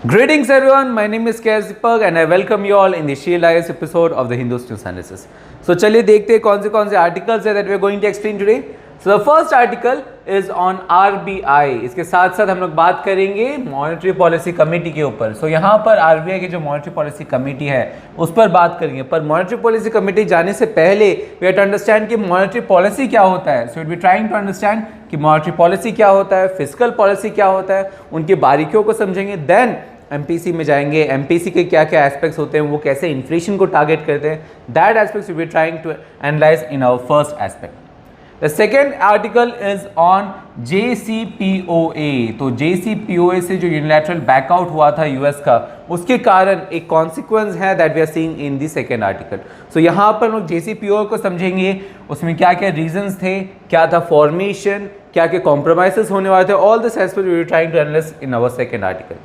Greetings everyone, my name is KS Deepak and I welcome you all in the Shield IS episode of the Hindus News Analysis. So चलिए देखते हैं कौन से articles है that we are going to explain today. So the first article is on RBI. इसके साथ साथ हम लोग बात करेंगे मॉनेटरी पॉलिसी कमेटी के ऊपर. So यहाँ पर RBI की जो मॉनेटरी पॉलिसी कमेटी है उस पर बात करेंगे. पर मॉनेटरी पॉलिसी कमेटी जाने से पहले we have to understand कि मॉनेटरी पॉलिसी क्या होता है. So we will be trying to understand कि मॉनेटरी पॉलिसी क्या होता है, फिस्कल पॉलिसी क्या होता है, उनकी बारीकियों को समझेंगे. देन एमपीसी में जाएंगे, एमपीसी के क्या क्या एस्पेक्ट्स होते हैं, वो कैसे इन्फ्लेशन को टारगेट करते हैं. That aspects we be trying to analyse in our first aspect. The second article is on JCPOA. तो JCPOA से जो यूनिलैटरल बैकआउट हुआ था यूएस का, उसके कारण एक कॉन्सिक्वेंस है that we are seeing in the second article. So यहाँ पर लोग JCPOA को समझेंगे, उसमें क्या क्या रीजंस थे, क्या था फॉर्मेशन, क्या क्या कॉम्प्रोमाइजेस होने वाले थे. All this aspect we are trying to analyse in our second article.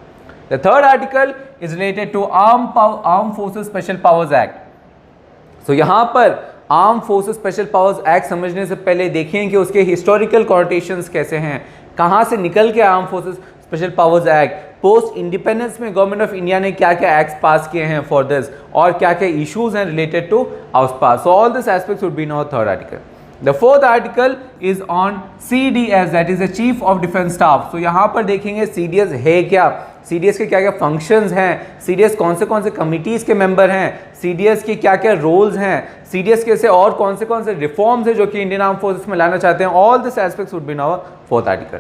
The third article is related to Armed Forces Special Powers Act. So यहाँ पर Armed Forces Special Powers Act समझने से पहले देखें कि उसके historical connotations कैसे हैं, कहाँ से निकल के Armed Forces Special Powers Act, post independence में गवर्नमेंट ऑफ इंडिया ने क्या क्या एक्ट्स पास किए हैं फॉर दिस, और क्या क्या इश्यूज हैं related to house pass. So all this aspects would be in our third article. The fourth article is on CDS, that is the Chief of Defence Staff. So यहाँ पर देखेंगे CDS है क्या, CDS के क्या क्या functions हैं, CDS कौन से कमिटीज़ के मेंबर हैं, CDS के क्या क्या रोल्स हैं, CDS के से और कौन से रिफॉर्म्स हैं जो कि इंडियन आर्म फोर्सेस में लाना चाहते हैं. All this aspects would be in our fourth article.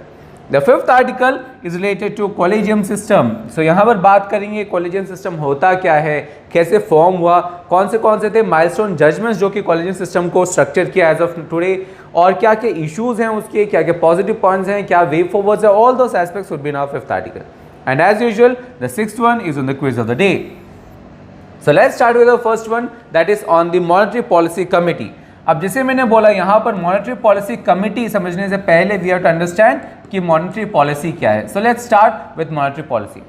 The fifth article is related to collegium system. So यहाँ पर बात करेंगे कॉलेजियम सिस्टम होता क्या है, कैसे फॉर्म हुआ, कौन से थे माइलस्टोन जजमेंट्स जो कि कॉलेजियम सिस्टम को स्ट्रक्चर किया एज ऑफ टुडे, और क्या क्या इश्यूज हैं उसके, क्या क्या पॉजिटिव पॉइंट्स हैं, क्या वे फॉरवर्ड्स है. All those aspects would be in our fifth article. And as usual the sixth one is on the quiz of the day. So let's start with the first one that is on the monetary policy committee. अब जैसे मैंने बोला यहाँ पर monetary policy committee समझने से पहले we have to understand कि मॉनेटरी पॉलिसी क्या है. सो let's start with monetary policy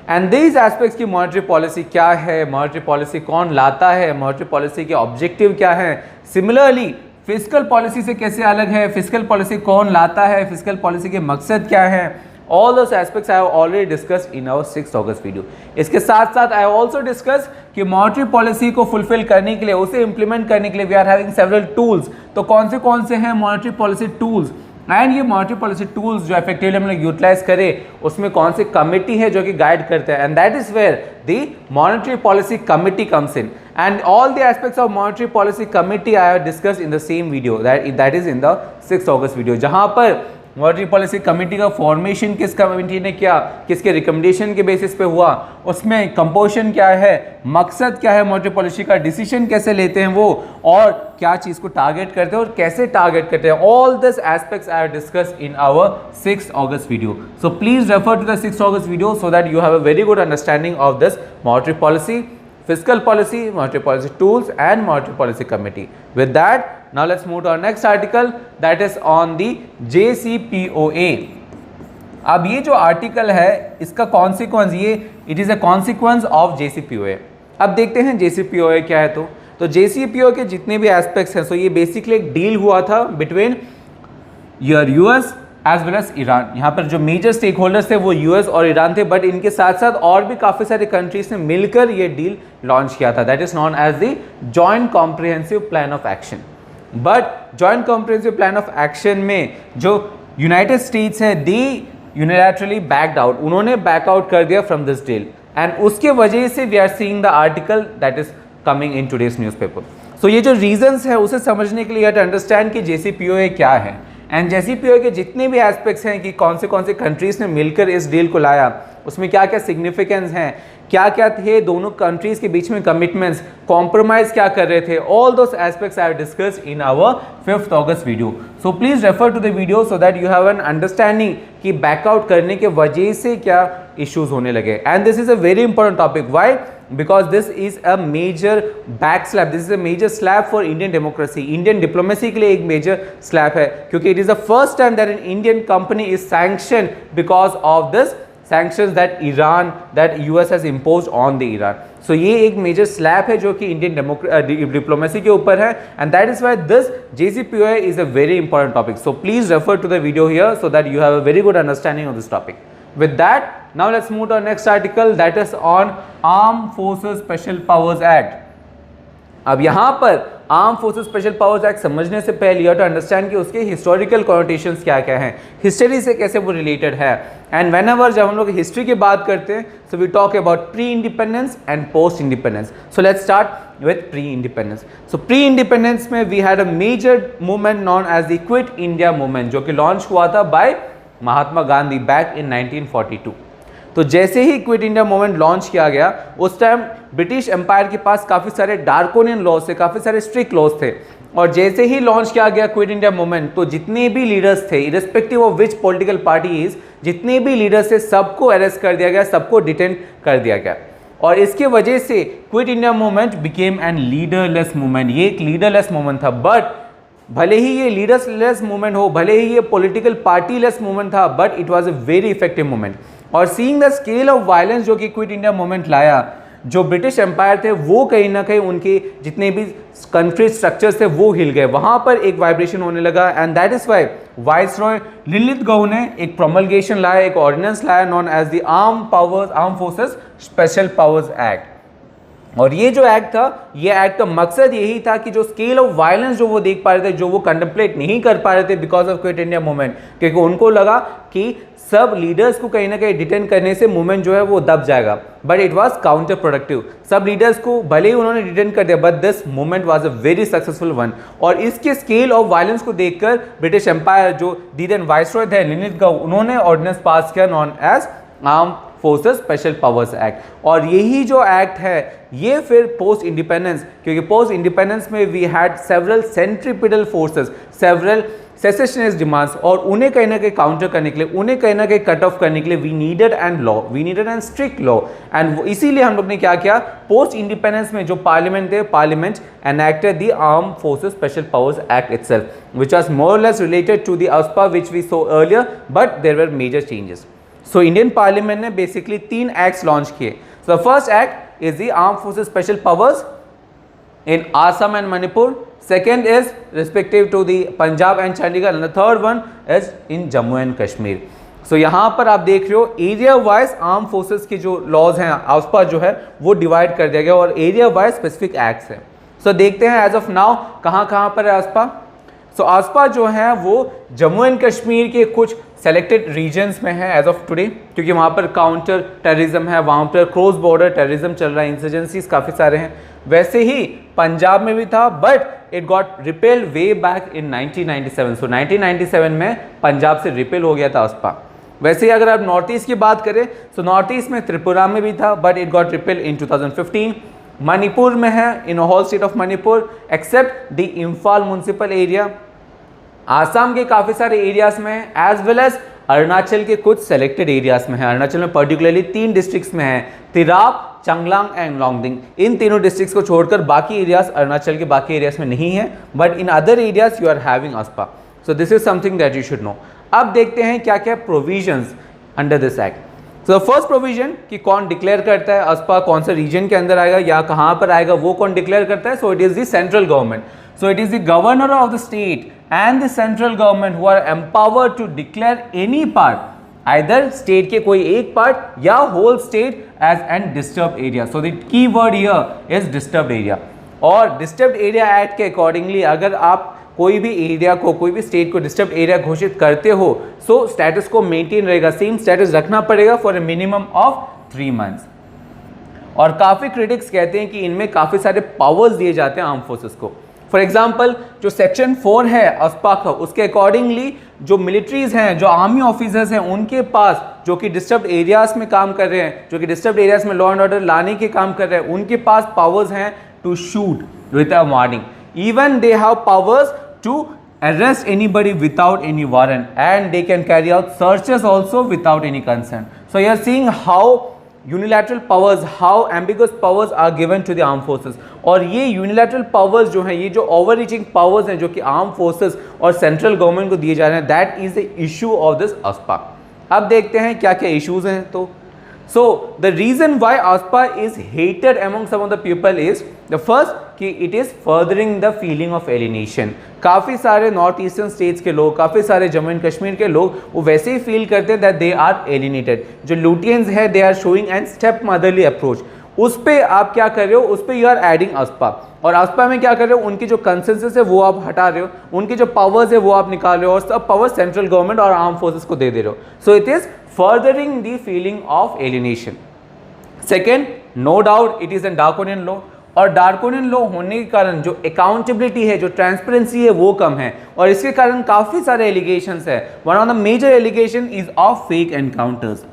and these aspects की मॉनेटरी पॉलिसी क्या है, मॉनेटरी पॉलिसी कौन लाता है, मॉनेटरी पॉलिसी के ऑब्जेक्टिव क्या है. सिमिलरली फिस्कल पॉलिसी से कैसे अलग है, फिस्कल पॉलिसी कौन लाता है, फिस्कल पॉलिसी के मकसद क्या है. All those aspects I have already discussed in our 6th August video. इसके साथ साथ I have also discussed कि मॉनेटरी पॉलिसी को फुलफिल करने के लिए, उसे इम्प्लीमेंट करने के लिए we are having several tools. तो कौन से हैं मॉनेटरी पॉलिसी टूल्स, एंड ये मॉनेटरी पॉलिसी टूल्स जो इफेक्टिवली हम लोग यूटिलाइज करें, उसमें कौन से कमेटी है जो कि गाइड करते हैं. And that is where the monetary policy committee comes in. And all the aspects of monetary policy committee I have discussed in the same video, that is in the 6th August video, जहाँ पर monetary policy committee का formation किस committee ने किया, किसके recommendation के basis पे हुआ, उसमें कंपोजिशन क्या है, मकसद क्या है मॉनेटरी पॉलिसी का, डिसीजन कैसे लेते हैं वो, और क्या चीज़ को टारगेट करते हैं और कैसे टारगेट करते हैं. All this aspects I have discussed in our 6th August video. So please refer to the 6th August video so that you have a very good understanding of this monetary policy, fiscal policy, monetary policy tools and monetary policy committee. With that, now let's move to our next article that is on the JCPOA. अब ये जो article है इसका consequence, ये it is a consequence of JCPOA. अब देखते हैं JCPOA क्या है. तो JCPOA के जितने भी एस्पेक्ट्स हैं, सो ये बेसिकली एक डील हुआ था between US as well as Iran. यहाँ पर जो मेजर स्टेक होल्डर्स थे वो यूएस और ईरान थे, बट इनके साथ साथ और भी काफ़ी सारे कंट्रीज ने मिलकर ये डील लॉन्च किया था. That is known as the joint comprehensive plan of action. But joint comprehensive plan of action में जो यूनाइटेड स्टेट्स है दे यूनिलैटरली बैक्ड आउट, उन्होंने बैकआउट कर दिया फ्रॉम दिस डील, एंड उसके वजह से we are seeing the article that is coming in today's newspaper. So ये जो रीजंस है उसे समझने के लिए यू टू अंडरस्टैंड कि JCPOA क्या है, एंड JCPOA के जितने भी एस्पेक्ट्स हैं कि कौन से कंट्रीज ने मिलकर इस डील को लाया, उसमें क्या क्या सिग्निफिकेंस हैं, क्या क्या थे दोनों कंट्रीज के बीच में कमिटमेंट्स, कॉम्प्रोमाइज क्या कर रहे थे. All those aspects I have discussed in our 5th August video. So please refer to the video so that you have an understanding कि बैकआउट करने के वजह से क्या इश्यूज होने लगे. And this is a very important topic. Why? Because this is a major backslap, this is a major slap for Indian democracy. Indian diplomacy के लिए एक major slap है, क्योंकि it is the first time that an Indian company is sanctioned because of this sanctions that US has imposed on the Iran. So ये एक major slap है जो कि Indian diplomacy के ऊपर है, and that is why this JCPOA is a very important topic. So please refer to the video here so that you have a very good understanding of this topic. With that, now let's move to our next article, that is on Armed Forces Special Powers Act. अब यहाँ पर arm forces special powers act समझने से पहले you to understand कि उसके historical connotations क्या क्या हैं, हिस्ट्री से कैसे वो रिलेटेड है. एंड वेन एवर जब हम लोग हिस्ट्री की बात करते हैं, so we talk about pre independence and post independence. So let's start with pre independence. So pre independence में we had a major movement known as the quit India movement, जो कि लॉन्च हुआ था by Mahatma Gandhi back in 1942. तो जैसे ही quit India movement launch किया गया, उस टाइम ब्रिटिश एम्पायर के पास काफ़ी सारे डार्कोनियन लॉज थे, काफ़ी सारे स्ट्रिक्ट लॉज थे. और जैसे ही लॉन्च किया गया क्विट इंडिया मूवमेंट, तो जितने भी लीडर्स थे, irrespective of which political parties, जितने भी लीडर्स थे सबको अरेस्ट कर दिया गया, सबको डिटेन कर दिया गया. और इसके वजह से quit India movement became an leaderless movement. ये एक लीडरलेस मूवमेंट था. बट भले ही ये लीडरलेस मूवमेंट हो, भले ही ये पॉलिटिकल पार्टीलेस मूवमेंट था, but it was a very effective movement. और seeing the scale of violence जो कि क्विट इंडिया मूवमेंट लाया, जो ब्रिटिश एम्पायर थे वो कहीं ना कहीं उनके जितने भी कंट्री स्ट्रक्चर्स थे वो हिल गए, वहाँ पर एक वाइब्रेशन होने लगा. And that is why viceroy Linlithgow ने एक प्रोमलगेशन लाया, एक ऑर्डिनेंस लाया known as the arm forces special powers act. और ये जो एक्ट था, ये एक्ट का मकसद यही था कि जो स्केल ऑफ वायलेंस जो वो देख पा रहे थे, जो वो कंटेम्पलेट नहीं कर पा रहे थे because of quit India movement, क्योंकि उनको लगा कि सब लीडर्स को कहीं ना कहीं डिटेन करने से मूवमेंट जो है वो दब जाएगा. But it was counter productive. सब लीडर्स को भले ही उन्होंने डिटेन कर दिया, but this movement was a very successful one. और इसके स्केल ऑफ वायलेंस को देखकर ब्रिटिश एम्पायर जो दीदन वाइसरॉय थे लिनलिथगो, उन्होंने ऑर्डिनेंस पास किया known as arm forces special powers act. और यही जो एक्ट है ये फिर पोस्ट इंडिपेंडेंस, क्योंकि पोस्ट इंडिपेंडेंस में we had several centripetal forces, several secessionist demands, और उन्हें कहीं ना कहीं काउंटर करने के लिए, उन्हें कहीं ना कहीं कट ऑफ करने के लिए we needed and law, we needed and strict law. And इसीलिए हम लोग ने क्या किया, पोस्ट इंडिपेंडेंस में जो पार्लियामेंट थे, parliament enacted the arm forces special powers act itself, which was more or less related to the ASPA which we saw earlier, but there were major changes. So Indian parliament ने basically 3 acts launch किए. So the first act is the arm forces special powers in Assam and Manipur. Second is respective to the Punjab and Chandigarh, and the third one is in Jammu and Kashmir. So यहाँ पर आप देख रहे हो area wise arm forces के जो laws हैं, ASPA जो है वो डिवाइड कर दिया गया और एरिया वाइज स्पेसिफिक एक्ट्स हैं. सो देखते हैं एज ऑफ नाउ कहाँ पर है ASPA. सो ASPA जो है वो जम्मू एंड कश्मीर के कुछ सेलेक्टेड रीजन्स में है एज ऑफ टुडे, क्योंकि वहाँ पर काउंटर टेररिज्म है, वहाँ पर क्रॉस बॉर्डर टेररिज्म चल रहा है, इंसर्जेंसीज काफ़ी सारे हैं. वैसे ही पंजाब में भी था, but it got repelled way back in 1997. सो 1997 में पंजाब से रिपेल हो गया था ASPA. वैसे ही अगर आप नॉर्थ ईस्ट की बात करें, सो नॉर्थ ईस्ट में त्रिपुरा में भी था, but it got repeal in 2015. Manipur में है, in whole state of Manipur except the Imphal municipal area. Assam के काफ़ी सारे एरियाज में है, एज वेल एज अरुणाचल के कुछ सेलेक्टेड एरियाज में है. अरुणाचल में पर्टिकुलरली 3 डिस्ट्रिक्ट्स में है, तिराप, चांगलांग एंड लोंगडिंग. इन तीनों डिस्ट्रिक्ट्स को छोड़कर बाकी एरियाज अरुणाचल के बाकी एरियाज में नहीं है, but in other areas you are having ASPA. So this is something that you should know. अब देखते हैं क्या क्या provisions under this act. So the first provision कि कौन डिक्लेयर करता है ASPA, कौन सा रीजन के अंदर आएगा या कहाँ पर आएगा, वो कौन डिक्लेयर करता है. So it is the central government. So it is the governor of the state and the central government who are empowered to declare any part, either state के कोई एक part या whole state as an disturbed area. So the key word here is disturbed area. और disturbed area act के accordingly अगर आप कोई भी एरिया को, कोई भी स्टेट को डिस्टर्ब एरिया घोषित करते हो, सो स्टेटस को मेंटेन रहेगा, सेम स्टेटस रखना पड़ेगा for a minimum of 3 months. और काफ़ी क्रिटिक्स कहते हैं कि इनमें काफ़ी सारे पावर्स दिए जाते हैं आर्म फोर्सेस को. फॉर एग्जाम्पल जो सेक्शन 4 है ASPA का, उसके अकॉर्डिंगली जो मिलिट्रीज हैं, जो आर्मी ऑफिसर्स हैं, उनके पास जो कि डिस्टर्ब एरियाज में काम कर रहे हैं, जो कि डिस्टर्ब एरियाज में लॉ एंड ऑर्डर लाने के काम कर रहे हैं, उनके पास पावर्स हैं to shoot with a warning. Even they have powers to arrest anybody without any warrant, and they can carry out searches also without any consent. So you are seeing how unilateral powers, how ambiguous powers are given to the arm forces. और ये unilateral powers जो हैं, ये जो over reaching powers हैं जो कि arm forces और सेंट्रल गवर्नमेंट को दिए जा रहे हैं, that is the issue of this ASPA. अब देखते हैं क्या क्या इश्यूज हैं. तो So the reason why ASPA is hated among some of the people is the first कि it is furthering the feeling of alienation. काफ़ी सारे नॉर्थ ईस्टर्न स्टेट्स के लोग, काफ़ी सारे जम्मू एंड कश्मीर के लोग वो वैसे ही फील करते हैं दैट दे आर एलिनेटेड. जो लुटियंस है they are showing and step motherly approach. उस पे आप क्या कर रहे हो, उस पे यू आर एडिंग ASPA. और ASPA में क्या कर रहे हो, उनकी जो कंसेंसस है वो आप हटा रहे हो, उनकी जो पावर्स है वो आप निकाल रहे हो और सब पावर सेंट्रल गवर्नमेंट और आर्म फोर्सेस को दे रहे हो. So it is furthering the feeling of alienation. Second, no doubt it is a draconian law. और डार्कोनियन लॉ होने के कारण जो अकाउंटेबिलिटी है, जो ट्रांसपेरेंसी है वो कम है और इसके कारण काफ़ी सारे एलिगेशंस है. One of the major allegation is of fake encounters.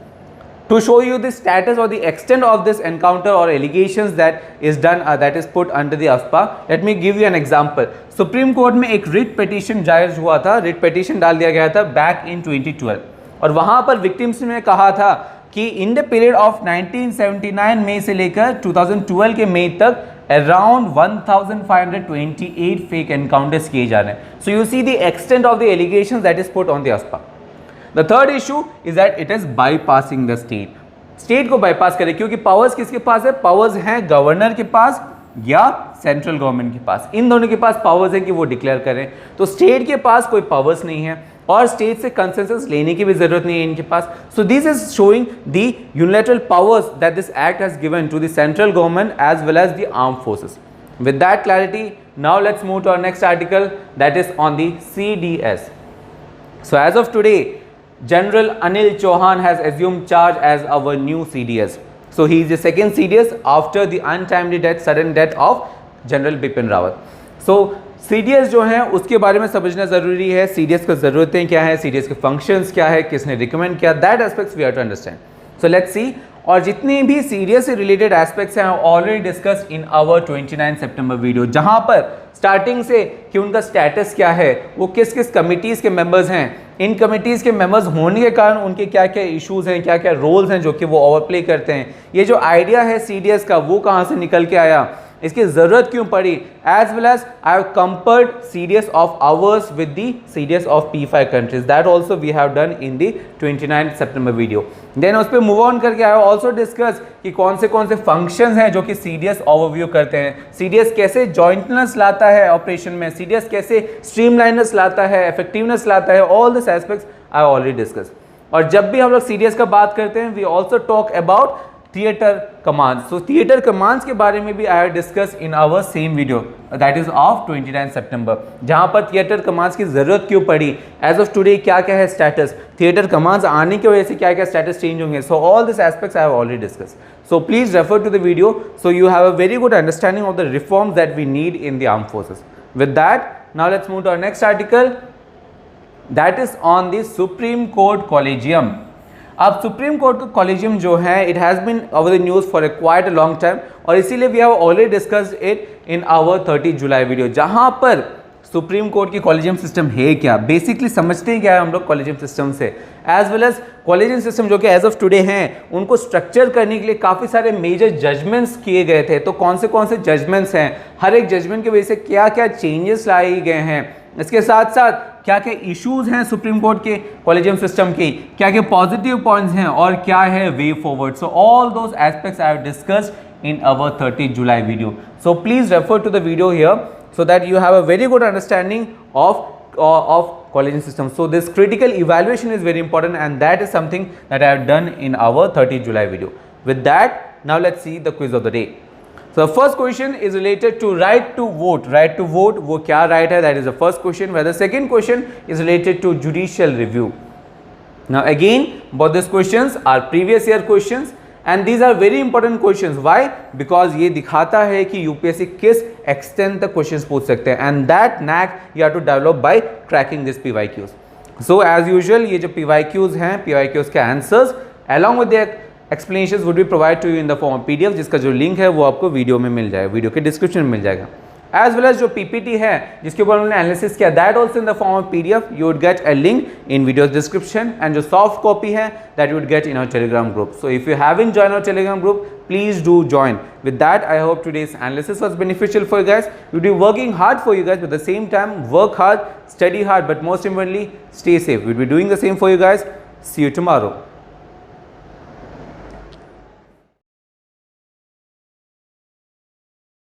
To show you the status or the extent of this encounter or allegations that is done that is put under the ASPA, let me give you an example. Supreme court में एक writ petition जायज हुआ था, writ petition डाल दिया गया था back in 2012 और वहाँ पर विक्टिम्स ने कहा था कि इन द पीरियड ऑफ 1979 मई से लेकर 2012 के मई तक अराउंड 1528 फेक एनकाउंटर्स किए जा रहे हैं. So you see the extent of the allegations that is put on the ASPA. The third issue is that it is bypassing the state. State को bypass करे क्योंकि पावर्स किसके पास है, पावर्स हैं गवर्नर के पास या सेंट्रल गवर्नमेंट के पास. इन दोनों के पास पावर्स हैं कि वो डिक्लेयर करें. तो स्टेट के पास कोई पावर्स नहीं है और स्टेट से कंसेंसस लेने की भी जरूरत नहीं है इनके पास. So this is showing the unilateral powers that this act has given to the central government as well as the arm forces. With that clarity, now let's move to our next article that is on the CDS. So as of today, General Anil Chauhan has assumed charge as our new CDS. So he is the second CDS after the untimely death, sudden death of General Bipin Rawat. So CDS जो है उसके बारे में समझना ज़रूरी है. CDS की ज़रूरतें क्या है, CDS के फंक्शंस क्या है, किसने रिकमेंड किया, that aspects we have to understand. So let's see. और जितने भी सीरियस से रिलेटेड एस्पेक्ट्स हैं already discussed in our 29 September video, जहां पर स्टार्टिंग से कि उनका स्टेटस क्या है, वो किस किस कमिटीज़ के मेंबर्स हैं, इन कमिटीज़ के मेंबर्स होने के कारण उनके क्या क्या इश्यूज़ हैं, क्या क्या रोल्स हैं जो कि वो ओवरप्ले करते हैं. ये जो आइडिया है CDS का वो कहाँ से निकल के आया, इसकी ज़रूरत क्यों पड़ी, as well as I have compared CDS of ours with the CDS of P5 countries. That also we have done in the 29 September video. Then उस पर मूव ऑन करके आई हैव ऑल्सो डिस्कस कि कौन से functions हैं जो कि CDS overview करते हैं, CDS कैसे जॉइंटनेस लाता है ऑपरेशन में, CDS कैसे स्ट्रीमलाइननेस लाता है, इफेक्टिवनेस लाता है. All this aspects I have already discuss. और जब भी हम लोग CDS का बात करते हैं we also talk about theatre commands. So theatre commands के बारे में भी I have discuss in our same video that is of 29 September, जहां पर थिएटर कमांड्स की जरूरत क्यों पड़ी, एज ऑफ टुडे क्या क्या है स्टेटस, थिएटर कमांड्स आने की वजह से क्या क्या स्टेटस चेंज होंगे. So all this aspects I have already discuss. So please refer to the video so you have a very good understanding of the reforms that we need in the arm forces. With that now let's move to our next article that is on the supreme court collegium. अब supreme court का collegium जो है it has been over the news for a quite a long time और इसीलिए we have already discussed it in our 30 July video, जहां पर supreme court की collegium system है क्या, बेसिकली समझते हैं क्या है हम लोग कॉलेजियम सिस्टम से, as well as collegium system जो कि एज ऑफ टुडे हैं उनको स्ट्रक्चर करने के लिए काफ़ी सारे मेजर जजमेंट्स किए गए थे. तो कौन से जजमेंट्स हैं, हर एक जजमेंट की वजह से क्या क्या चेंजेस लाए गए हैं, इसके साथ साथ क्या क्या इश्यूज हैं सुप्रीम कोर्ट के कॉलेजियम सिस्टम के, क्या क्या पॉजिटिव पॉइंट्स हैं और क्या है way forward. So all those aspects I have discussed in our 30 July video. So please refer to the video here so that you have a very good understanding of collagen system. So this critical evaluation is very important and that is something that I have done in our 30 July video. With that, now let's see the quiz of the day. So the first question is related to right to vote. Right to vote, वो क्या right है, that is the first question. Where the second question is related to judicial review. Now again, both these questions are previous year questions. And these are very important questions. Why? Because ये दिखाता है कि UPSC किस extent तक questions पूछ सकते हैं and that knack you have to develop by cracking this PYQs. So as usual ये जो PYQs हैं, PYQs के answers along with their explanations would be provided to you in the form of PDF, जिसका जो link है वो आपको video में मिल जाएगा, वीडियो के डिस्क्रिप्शन में मिल जाएगा. As well as जो PPT है जिसके ऊपर हमने एनालिसिस किया, that also in the form of PDF you would get a link in video description and जो soft copy है that you would get in our Telegram group. So if you haven't joined our Telegram group, please do join. With that, I hope today's analysis was beneficial for you guys. We'll be working hard for you guys, but at the same time work hard, study hard, but most importantly stay safe. We'll be doing the same for you guys. See you tomorrow.